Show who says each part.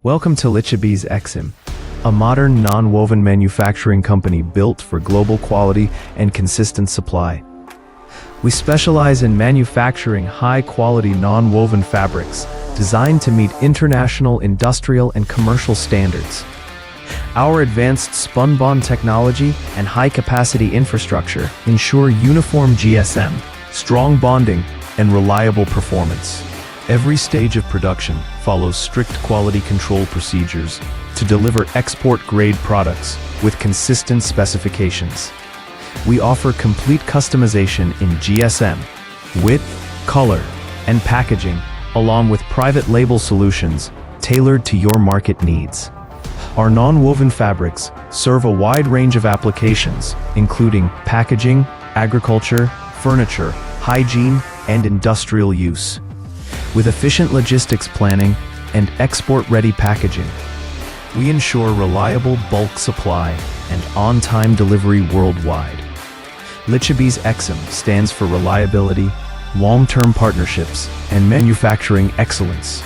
Speaker 1: Welcome to Lichybees Exim, a modern non-woven manufacturing company built for global quality and consistent supply. We specialize in manufacturing high-quality non-woven fabrics designed to meet international industrial and commercial standards. Our advanced spunbond technology and high-capacity infrastructure ensure uniform GSM, strong bonding, and reliable performance. Every stage of production follows strict quality control procedures to deliver export-grade products with consistent specifications. We offer complete customization in GSM, width, color, and packaging, along with private label solutions tailored to your market needs. Our non-woven fabrics serve a wide range of applications, including packaging, agriculture, furniture, hygiene, and industrial use. With efficient logistics planning and export-ready packaging, we ensure reliable bulk supply and on-time delivery worldwide. Lichybees Exim stands for reliability, long-term partnerships, and manufacturing excellence.